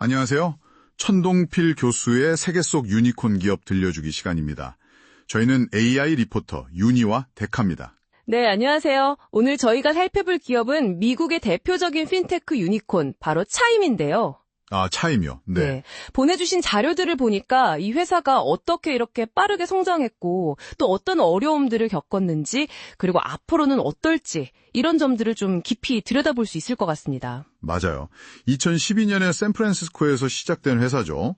안녕하세요. 천동필 교수의 세계 속 유니콘 기업 들려주기 시간입니다. 저희는 AI 리포터 유니와 데카입니다. 네, 안녕하세요. 오늘 저희가 살펴볼 기업은 미국의 대표적인 핀테크 유니콘, 바로 차임인데요. 아, 차임이요. 네. 보내주신 자료들을 보니까 이 회사가 어떻게 이렇게 빠르게 성장했고 또 어떤 어려움들을 겪었는지 그리고 앞으로는 어떨지 이런 점들을 좀 깊이 들여다볼 수 있을 것 같습니다. 맞아요. 2012년에 샌프란시스코에서 시작된 회사죠.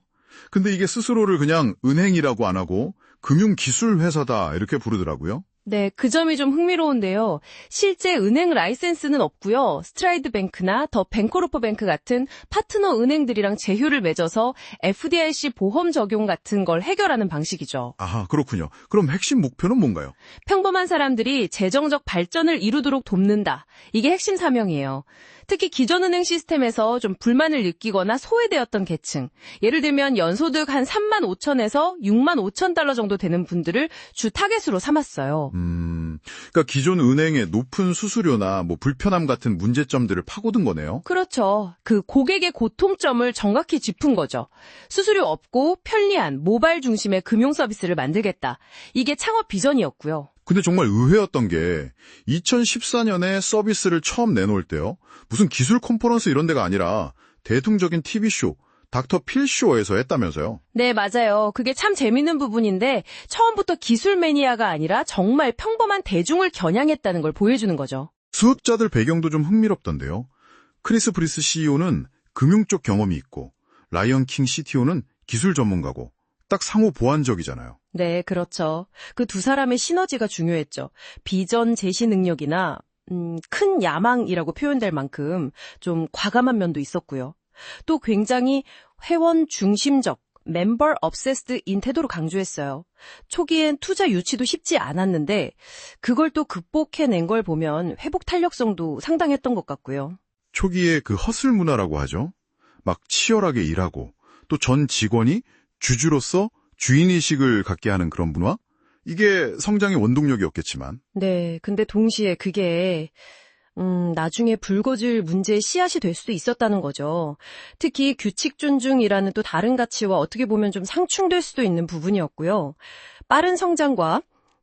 근데 이게 스스로를 그냥 은행이라고 안 하고 금융기술 회사다 이렇게 부르더라고요. 네, 그 점이 좀 흥미로운데요. 실제 은행 라이센스는 없고요. 스트라이드 뱅크나 더 뱅커로퍼 뱅크 같은 파트너 은행들이랑 제휴를 맺어서 FDIC 보험 적용 같은 걸 해결하는 방식이죠. 아하, 그렇군요. 그럼 핵심 목표는 뭔가요? 평범한 사람들이 재정적 발전을 이루도록 돕는다. 이게 핵심 사명이에요. 특히 기존 은행 시스템에서 좀 불만을 느끼거나 소외되었던 계층, 예를 들면 연소득 한 3만 5천에서 6만 5천 달러 정도 되는 분들을 주 타겟으로 삼았어요. 그러니까 기존 은행의 높은 수수료나 불편함 같은 문제점들을 파고든 거네요. 그렇죠. 그 고객의 고통점을 정확히 짚은 거죠. 수수료 없고 편리한 모바일 중심의 금융 서비스를 만들겠다. 이게 창업 비전이었고요. 근데 정말 의외였던 게 2014년에 서비스를 처음 내놓을 때요. 무슨 기술 컨퍼런스 이런 데가 아니라 대중적인 TV쇼, 닥터 필쇼에서 했다면서요. 네, 맞아요. 그게 참 재밌는 부분인데 처음부터 기술 매니아가 아니라 정말 평범한 대중을 겨냥했다는 걸 보여주는 거죠. 수업자들 배경도 좀 흥미롭던데요. 크리스 브리스 CEO는 금융 쪽 경험이 있고 라이언 킹 CTO는 기술 전문가고 딱 상호 보완적이잖아요. 네, 그렇죠. 그 두 사람의 시너지가 중요했죠. 비전 제시 능력이나 큰 야망이라고 표현될 만큼 좀 과감한 면도 있었고요. 또 굉장히 회원 중심적, 멤버 obsessed인 태도로 강조했어요. 초기엔 투자 유치도 쉽지 않았는데 그걸 또 극복해낸 걸 보면 회복 탄력성도 상당했던 것 같고요. 초기에 그 허슬 문화라고 하죠. 막 치열하게 일하고 또 전 직원이 주주로서 주인의식을 갖게 하는 그런 문화? 이게 성장의 원동력이었겠지만. 네, 근데 동시에 그게 나중에 불거질 문제의 씨앗이 될 수도 있었다는 거죠. 특히 규칙 존중이라는 또 다른 가치와 어떻게 보면 좀 상충될 수도 있는 부분이었고요. 빠른 성장과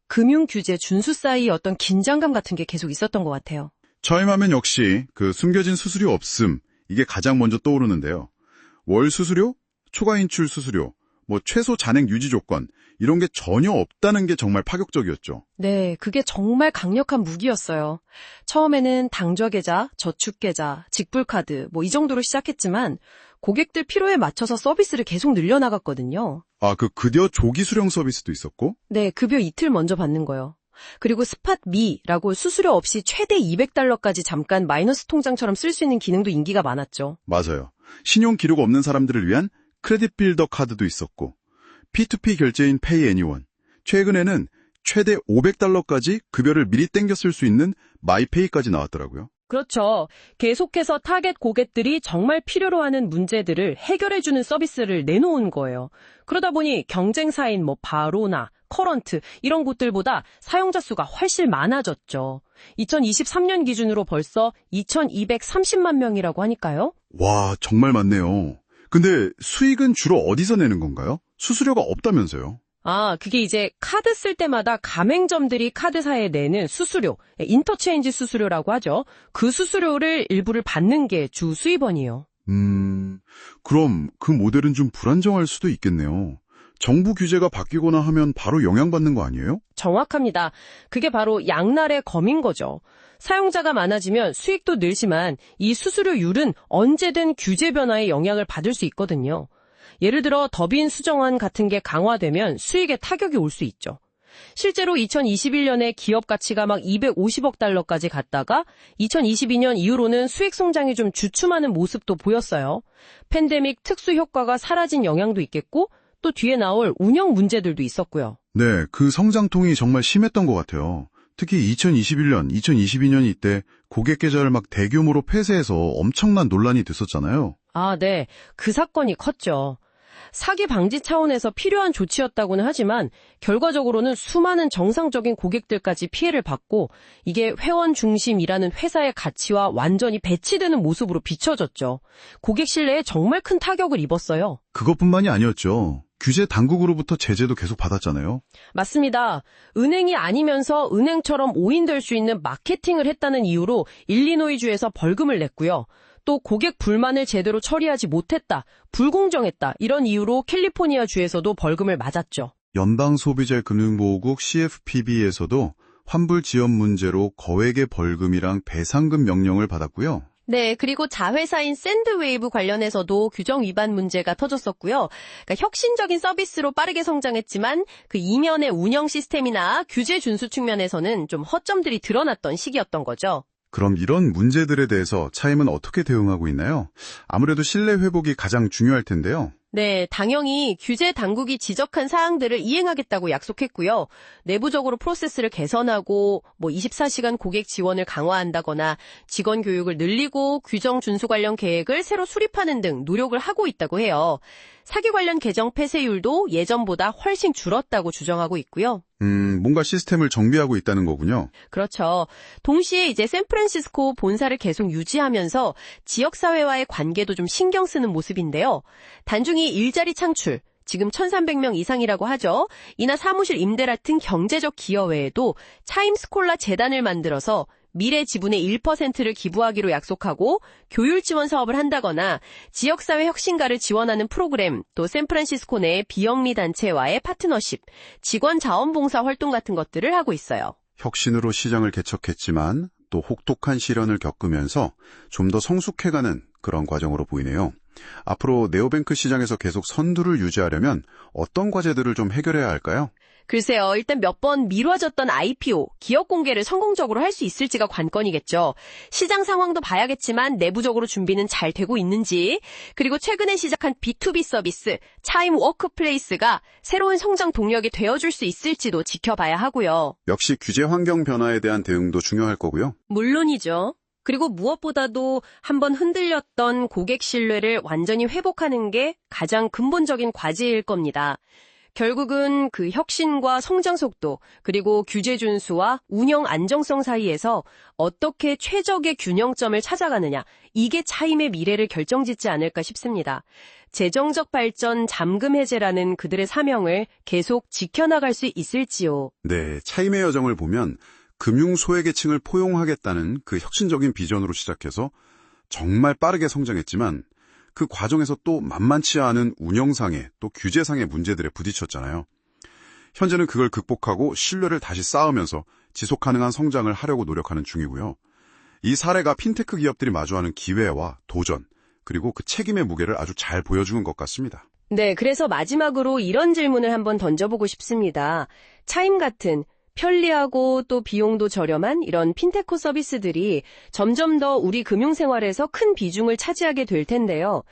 금융 규제 준수 사이의 어떤 긴장감 같은 게 계속 있었던 것 같아요. 저임하면 역시 그 숨겨진 수수료 없음, 이게 가장 먼저 떠오르는데요. 월 수수료, 초과 인출 수수료, 최소 잔액 유지 조건, 이런 게 전혀 없다는 게 정말 파격적이었죠. 네, 그게 정말 강력한 무기였어요. 처음에는 당좌계좌, 저축계좌, 직불카드 이 정도로 시작했지만 고객들 필요에 맞춰서 서비스를 계속 늘려나갔거든요. 아, 그 급여 조기 수령 서비스도 있었고? 네, 급여 이틀 먼저 받는 거요. 그리고 스팟미라고 수수료 없이 최대 200달러까지 잠깐 마이너스 통장처럼 쓸 수 있는 기능도 인기가 많았죠. 맞아요. 신용 기록 없는 사람들을 위한 크레딧 빌더 카드도 있었고 P2P 결제인 페이 애니원, 최근에는 최대 500달러까지 급여를 미리 땡겨 쓸 수 있는 마이페이까지 나왔더라고요. 그렇죠. 계속해서 타겟 고객들이 정말 필요로 하는 문제들을 해결해주는 서비스를 내놓은 거예요. 그러다 보니 경쟁사인 바로나 커런트 이런 곳들보다 사용자 수가 훨씬 많아졌죠. 2023년 기준으로 벌써 2230만 명이라고 하니까요. 와, 정말 많네요. 근데 수익은 주로 어디서 내는 건가요? 수수료가 없다면서요. 아, 그게 이제 카드 쓸 때마다 가맹점들이 카드사에 내는 수수료, 인터체인지 수수료라고 하죠. 그 수수료를 일부를 받는 게 주 수입원이에요. 그럼 그 모델은 좀 불안정할 수도 있겠네요. 정부 규제가 바뀌거나 하면 바로 영향받는 거 아니에요? 정확합니다. 그게 바로 양날의 검인 거죠. 사용자가 많아지면 수익도 늘지만 이 수수료율은 언제든 규제 변화에 영향을 받을 수 있거든요. 예를 들어 더빈 수정안 같은 게 강화되면 수익에 타격이 올 수 있죠. 실제로 2021년에 기업 가치가 막 250억 달러까지 갔다가 2022년 이후로는 수익 성장이 좀 주춤하는 모습도 보였어요. 팬데믹 특수 효과가 사라진 영향도 있겠고 또 뒤에 나올 운영 문제들도 있었고요. 네, 그 성장통이 정말 심했던 것 같아요. 특히 2021년, 2022년 이때 고객 계좌를 막 대규모로 폐쇄해서 엄청난 논란이 됐었잖아요. 아, 네. 그 사건이 컸죠. 사기 방지 차원에서 필요한 조치였다고는 하지만 결과적으로는 수많은 정상적인 고객들까지 피해를 받고 이게 회원 중심이라는 회사의 가치와 완전히 배치되는 모습으로 비춰졌죠. 고객 신뢰에 정말 큰 타격을 입었어요. 그것뿐만이 아니었죠. 규제 당국으로부터 제재도 계속 받았잖아요. 맞습니다. 은행이 아니면서 은행처럼 오인될 수 있는 마케팅을 했다는 이유로 일리노이주에서 벌금을 냈고요. 또 고객 불만을 제대로 처리하지 못했다, 불공정했다 이런 이유로 캘리포니아주에서도 벌금을 맞았죠. 연방소비자금융보호국 CFPB에서도 환불 지연 문제로 거액의 벌금이랑 배상금 명령을 받았고요. 네, 그리고 자회사인 샌드웨이브 관련해서도 규정 위반 문제가 터졌었고요. 그러니까 혁신적인 서비스로 빠르게 성장했지만 그 이면의 운영 시스템이나 규제 준수 측면에서는 좀 허점들이 드러났던 시기였던 거죠. 그럼 이런 문제들에 대해서 차임은 어떻게 대응하고 있나요? 아무래도 신뢰 회복이 가장 중요할 텐데요. 네, 당연히 규제 당국이 지적한 사항들을 이행하겠다고 약속했고요. 내부적으로 프로세스를 개선하고 24시간 고객 지원을 강화한다거나 직원 교육을 늘리고 규정 준수 관련 계획을 새로 수립하는 등 노력을 하고 있다고 해요. 사기 관련 계정 폐쇄율도 예전보다 훨씬 줄었다고 주장하고 있고요. 뭔가 시스템을 정비하고 있다는 거군요. 그렇죠. 동시에 이제 샌프란시스코 본사를 계속 유지하면서 지역사회와의 관계도 좀 신경 쓰는 모습인데요. 단중히 일자리 창출, 지금 1,300명 이상이라고 하죠. 이나 사무실 임대 같은 경제적 기여 외에도 차임스콜라 재단을 만들어서 미래 지분의 1%를 기부하기로 약속하고 교육 지원 사업을 한다거나 지역사회 혁신가를 지원하는 프로그램, 또 샌프란시스코 내 비영리 단체와의 파트너십, 직원 자원봉사 활동 같은 것들을 하고 있어요. 혁신으로 시장을 개척했지만 또 혹독한 시련을 겪으면서 좀 더 성숙해가는 그런 과정으로 보이네요. 앞으로 네오뱅크 시장에서 계속 선두를 유지하려면 어떤 과제들을 좀 해결해야 할까요? 글쎄요, 일단 몇 번 미뤄졌던 IPO, 기업 공개를 성공적으로 할 수 있을지가 관건이겠죠. 시장 상황도 봐야겠지만 내부적으로 준비는 잘 되고 있는지, 그리고 최근에 시작한 B2B 서비스, 차임 워크플레이스가 새로운 성장 동력이 되어줄 수 있을지도 지켜봐야 하고요. 역시 규제 환경 변화에 대한 대응도 중요할 거고요. 물론이죠. 그리고 무엇보다도 한번 흔들렸던 고객 신뢰를 완전히 회복하는 게 가장 근본적인 과제일 겁니다. 결국은 그 혁신과 성장 속도, 그리고 규제 준수와 운영 안정성 사이에서 어떻게 최적의 균형점을 찾아가느냐, 이게 차임의 미래를 결정짓지 않을까 싶습니다. 재정적 발전, 잠금 해제라는 그들의 사명을 계속 지켜나갈 수 있을지요. 네, 차임의 여정을 보면 금융 소외계층을 포용하겠다는 그 혁신적인 비전으로 시작해서 정말 빠르게 성장했지만 그 과정에서 또 만만치 않은 운영상의 또 규제상의 문제들에 부딪혔잖아요. 현재는 그걸 극복하고 신뢰를 다시 쌓으면서 지속가능한 성장을 하려고 노력하는 중이고요. 이 사례가 핀테크 기업들이 마주하는 기회와 도전, 그리고 그 책임의 무게를 아주 잘 보여주는 것 같습니다. 네, 그래서 마지막으로 이런 질문을 한번 던져보고 싶습니다. 차임 같은 편리하고 또 비용도 저렴한 이런 핀테코 서비스들이 점점 더 우리 금융생활에서 큰 비중을 차지하게 될 텐데요.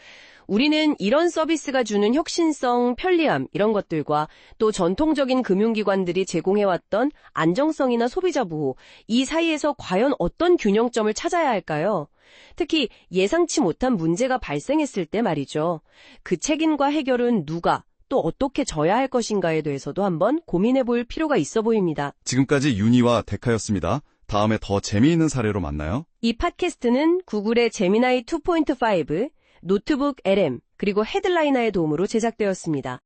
우리는 이런 서비스가 주는 혁신성, 편리함 이런 것들과 또 전통적인 금융기관들이 제공해왔던 안정성이나 소비자 보호, 이 사이에서 과연 어떤 균형점을 찾아야 할까요? 특히 예상치 못한 문제가 발생했을 때 말이죠. 그 책임과 해결은 누가, 또 어떻게 져야 할 것인가에 대해서도 한번 고민해 볼 필요가 있어 보입니다. 지금까지 윤희와 데카였습니다. 다음에 더 재미있는 사례로 만나요. 이 팟캐스트는 구글의 제미나이 2.5, 노트북 LM, 그리고 헤드라이너의 도움으로 제작되었습니다.